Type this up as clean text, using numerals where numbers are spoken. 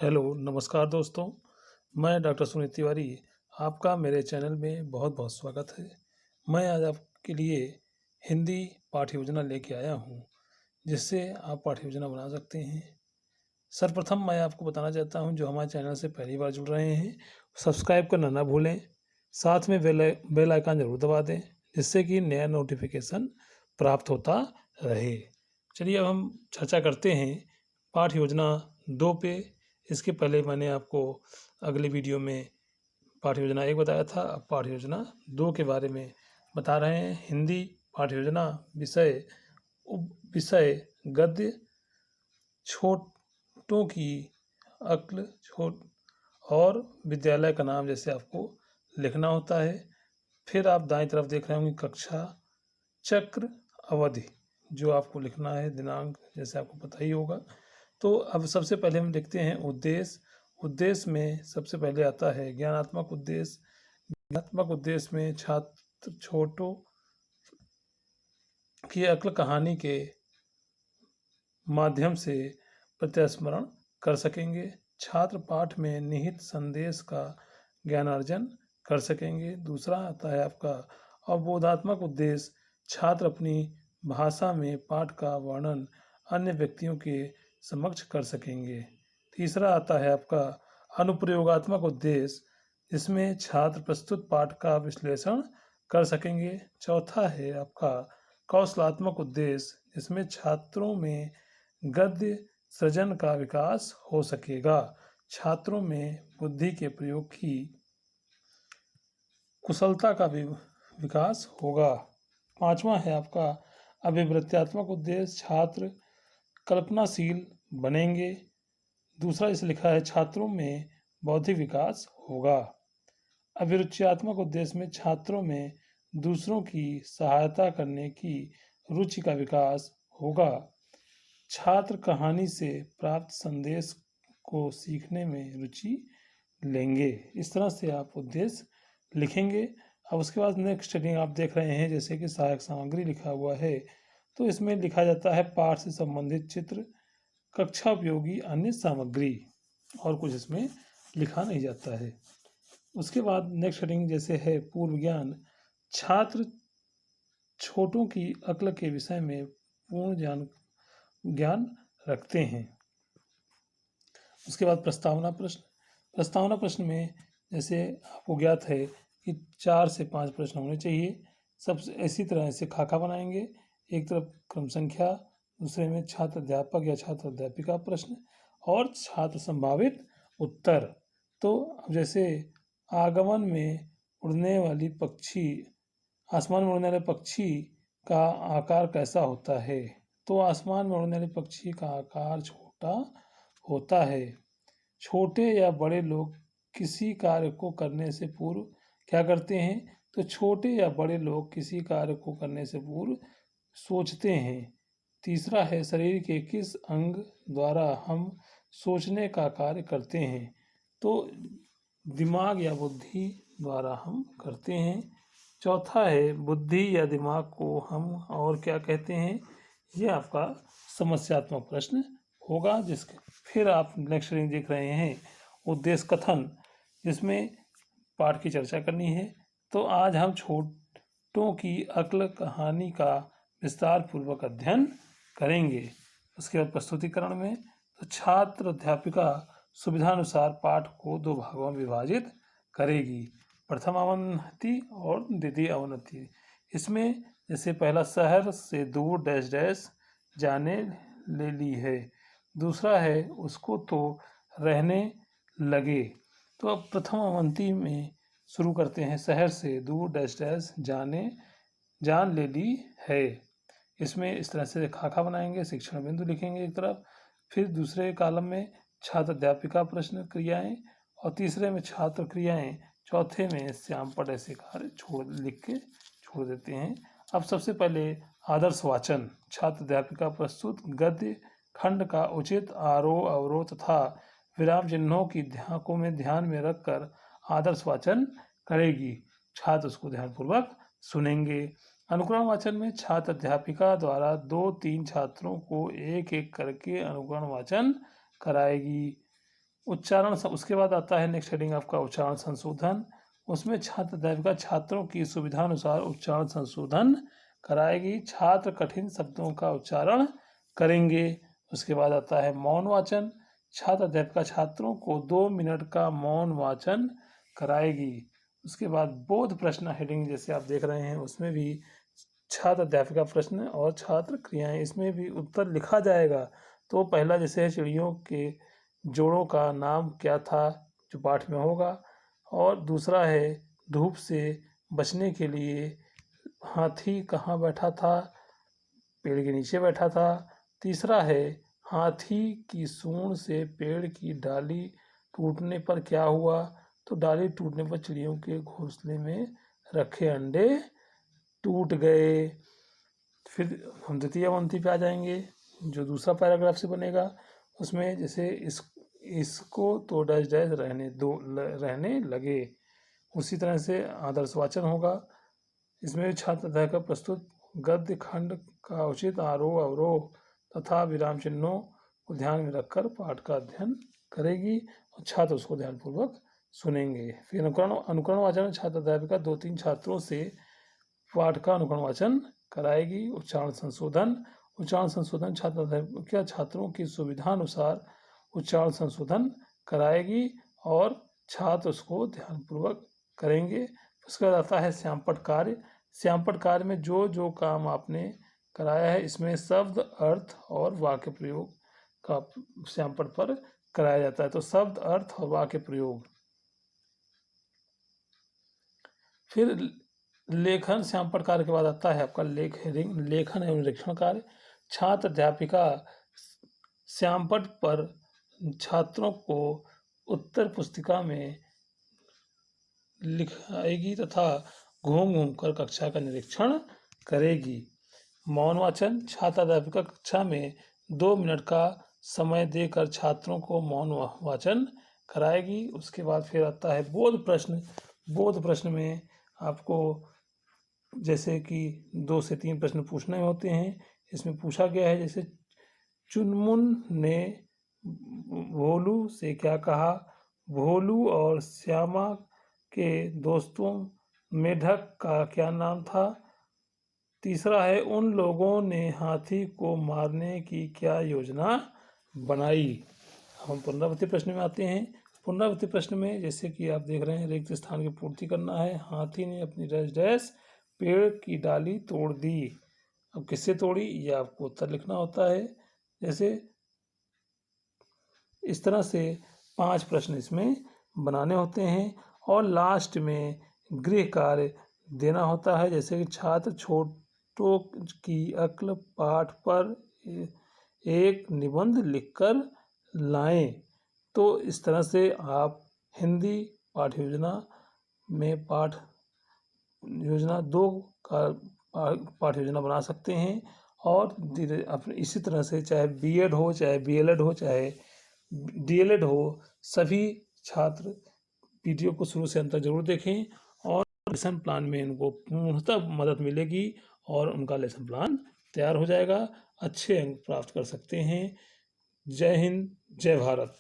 Hello, नमस्कार दोस्तों। मैं डॉक्टर सुनीत तिवारी, आपका मेरे चैनल में बहुत-बहुत स्वागत है। मैं आज आपके लिए हिंदी पाठ्य योजना लेके आया हूँ, जिससे आप पाठ्य योजना बना सकते हैं। सर्वप्रथम मैं आपको बताना चाहता हूँ, जो हमारे चैनल से पहली बार जुड़ रहे हैं, सब्सक्राइब करना ना भूलें। साथ में बेल आइकन ज़रूर दबा दें, जिससे कि नया नोटिफिकेशन प्राप्त होता रहे। चलिए अब हम चर्चा करते हैं पाठ्य योजना 2 पे। इसके पहले मैंने आपको अगले वीडियो में पाठ्य योजना 1 बताया था। अब पाठ्य योजना 2 के बारे में बता रहे हैं। हिंदी पाठ्य योजना विषय गद्य छोटों की अक्ल छोट और विद्यालय का नाम जैसे आपको लिखना होता है। फिर आप दाईं तरफ देख रहे होंगे कक्षा चक्र अवधि, जो आपको लिखना है, दिनांक जैसे आपको पता ही होगा। तो अब सबसे पहले हम देखते हैं उद्देश्य। उद्देश्य में सबसे पहले आता है ज्ञानात्मक उद्देश्य। ज्ञानात्मक उद्देश्य में छात्र छोटों की अक्ल कहानी के माध्यम से प्रत्यास्मरण कर सकेंगे। छात्र पाठ में निहित संदेश का ज्ञानार्जन कर सकेंगे। दूसरा आता है आपका अवबोधात्मक उद्देश्य। छात्र अपनी भाषा में पाठ का वर्णन अन्य व्यक्तियों के समक्ष कर सकेंगे। तीसरा आता है आपका अनुप्रयोगात्मक उद्देश्य, जिसमें छात्र प्रस्तुत पाठ का विश्लेषण कर सकेंगे। चौथा है आपका कौशलात्मक उद्देश्य, जिसमें छात्रों में गद्य सृजन का विकास हो सकेगा। छात्रों में बुद्धि के प्रयोग की कुशलता का भी विकास होगा। पांचवा है आपका अभिवृत्त्यात्मक उद्देश्य। छात्र कल्पनाशील बनेंगे। दूसरा इसे लिखा है छात्रों में बौद्धिक विकास होगा। अभिरुच्यात्मक उद्देश्य में छात्रों में दूसरों की सहायता करने की रुचि का विकास होगा। छात्र कहानी से प्राप्त संदेश को सीखने में रुचि लेंगे। इस तरह से आप उद्देश्य लिखेंगे। अब उसके बाद नेक्स्ट हेडिंग आप देख रहे हैं, जैसे कि सहायक सामग्री लिखा हुआ है। तो इसमें लिखा जाता है पाठ से संबंधित चित्र, कक्षा उपयोगी अन्य सामग्री, और कुछ इसमें लिखा नहीं जाता है। उसके बाद नेक्स्ट हेडिंग जैसे है पूर्व ज्ञान। छात्र छोटों की अक्ल के विषय में पूर्ण ज्ञान रखते हैं। उसके बाद प्रस्तावना प्रश्न। प्रस्तावना प्रश्न में जैसे आपको ज्ञात है कि 4 से 5 प्रश्न होने चाहिए। सबसे इसी तरह से खाका बनाएंगे। एक तरफ क्रम संख्या, दूसरे में छात्र अध्यापक या छात्र अध्यापिका प्रश्न और छात्र संभावित उत्तर। तो अब जैसे आगमन में उड़ने वाली पक्षी आसमान में उड़ने वाले पक्षी का आकार कैसा होता है? तो आसमान में उड़ने वाले पक्षी का आकार छोटा होता है। छोटे या बड़े लोग किसी कार्य को करने से पूर्व क्या करते हैं? तो छोटे या बड़े लोग किसी कार्य को करने से पूर्व सोचते हैं। तीसरा है शरीर के किस अंग द्वारा हम सोचने का कार्य करते हैं? तो दिमाग या बुद्धि द्वारा हम करते हैं। चौथा है बुद्धि या दिमाग को हम और क्या कहते हैं? ये आपका समस्यात्मक प्रश्न होगा। जिसके फिर आप नेक्स्ट रीडिंग देख रहे हैं उद्देश्य कथन, जिसमें पाठ की चर्चा करनी है। तो आज हम छोटों की अक्ल कहानी का विस्तार पूर्वक अध्ययन करेंगे। उसके बाद प्रस्तुतिकरण में तो छात्र अध्यापिका सुविधानुसार पाठ को 2 भागों में विभाजित करेगी, प्रथम अवनति और द्वितीय अवनति। इसमें जैसे पहला शहर से दूर डैश डैश जाने ले ली है, दूसरा है उसको तो रहने लगे। तो अब प्रथम अवनति में शुरू करते हैं। शहर से दूर डैश डैश जान ले ली है। इसमें इस तरह से खाका बनाएंगे, शिक्षण बिंदु लिखेंगे एक तरफ, फिर दूसरे कॉलम में छात्र अध्यापिका प्रश्न क्रियाएं और तीसरे में छात्र क्रियाएं, चौथे में श्याम पट ऐसे कार्य लिख के छोड़ देते हैं। अब सबसे पहले आदर्श वाचन। छात्र अध्यापिका प्रस्तुत गद्य खंड का उचित आरोह अवरोह तथा विराम चिन्हों की ध्यान में रखकर आदर्श वाचन करेगी। छात्र उसको ध्यानपूर्वक सुनेंगे। अनुकरण वाचन में छात्र अध्यापिका द्वारा 2-3 छात्रों को एक एक करके अनुकरण वाचन कराएगी। उच्चारण उसके बाद आता है नेक्स्ट हेडिंग आपका उच्चारण संशोधन। उसमें छात्र अध्यापिका छात्रों की सुविधा अनुसार उच्चारण संशोधन कराएगी। छात्र कठिन शब्दों का उच्चारण करेंगे। उसके बाद आता है मौन वाचन। छात्र अध्यापिका छात्रों को 2 मिनट का मौन वाचन कराएगी। उसके बाद बोध प्रश्न हेडिंग जैसे आप देख रहे हैं, उसमें भी छात्र अध्यापिका प्रश्न और छात्र क्रियाएं, इसमें भी उत्तर लिखा जाएगा। तो पहला जैसे है चिड़ियों के जोड़ों का नाम क्या था, जो पाठ में होगा। और दूसरा है धूप से बचने के लिए हाथी कहाँ बैठा था, पेड़ के नीचे बैठा था। तीसरा है हाथी की सूंड से पेड़ की डाली टूटने पर क्या हुआ, तो डाली टूटने पर चिड़ियों के घोंसले में रखे अंडे टूट गए। फिर हम द्वितीय अवंती पे आ जाएंगे, जो दूसरा पैराग्राफ से बनेगा। उसमें जैसे इसको तो डैश डैश रहने लगे। उसी तरह से आदर्शवाचन होगा। इसमें छात्र अध्याय का प्रस्तुत गद्य खंड का उचित आरोह अवरोह तथा विराम चिन्हों को ध्यान में रखकर पाठ का अध्ययन करेगी और छात्र उसको ध्यानपूर्वक सुनेंगे। फिर अनुकरण वाचन में छात्र अध्यापिका 2-3 छात्रों से पाठ का अनुकरण वाचन कराएगी। उच्चारण संशोधन छात्र अध्यापिका छात्रों की सुविधानुसार उच्चारण संशोधन कराएगी और छात्र उसको ध्यानपूर्वक करेंगे। उसके बाद आता है श्यामपट्ट कार्य। श्यामपट्ट कार्य में जो जो काम आपने कराया है, इसमें शब्द, अर्थ और वाक्य प्रयोग का श्यामपट्ट पर कराया जाता है। तो शब्द, अर्थ और वाक्य प्रयोग। फिर लेखन श्यामपट्ट कार्य के बाद आता है आपका लेखन एवं निरीक्षण कार्य। छात्र अध्यापिका श्यामपट्ट पर छात्रों को उत्तर पुस्तिका में लिखाएगी तथा घूम घूम कर कक्षा का निरीक्षण करेगी। मौन वाचन छात्र अध्यापिका कक्षा में 2 मिनट का समय देकर छात्रों को मौन वाचन कराएगी। उसके बाद फिर आता है बोध प्रश्न में आपको जैसे कि 2 से 3 प्रश्न पूछने होते हैं। इसमें पूछा गया है जैसे चुनमुन ने भोलू से क्या कहा, भोलू और श्यामा के दोस्तों मेढक का क्या नाम था। तीसरा है उन लोगों ने हाथी को मारने की क्या योजना बनाई। हम पुनरावृत्ति प्रश्न में आते हैं। पुनरावृत्ति प्रश्न में जैसे कि आप देख रहे हैं रिक्त स्थान की पूर्ति करना है। हाथी ने अपनी डैश डैश पेड़ की डाली तोड़ दी। अब किससे तोड़ी, यह आपको उत्तर लिखना होता है। जैसे इस तरह से 5 प्रश्न इसमें बनाने होते हैं और लास्ट में गृह कार्य देना होता है। जैसे कि छात्र छोटों की अक्ल पाठ पर एक निबंध लिखकर लाएं। तो इस तरह से आप हिंदी पाठ्य योजना में पाठ योजना 2 का पाठ्य योजना बना सकते हैं। और अपने इसी तरह से चाहे बीएड हो, चाहे बीएलएड हो, चाहे डीएलएड हो, सभी छात्र वीडियो को शुरू से अंत तक जरूर देखें और लेसन प्लान में इनको पूर्णतः मदद मिलेगी और उनका लेसन प्लान तैयार हो जाएगा। अच्छे अंक प्राप्त कर सकते हैं। जय हिंद, जय भारत।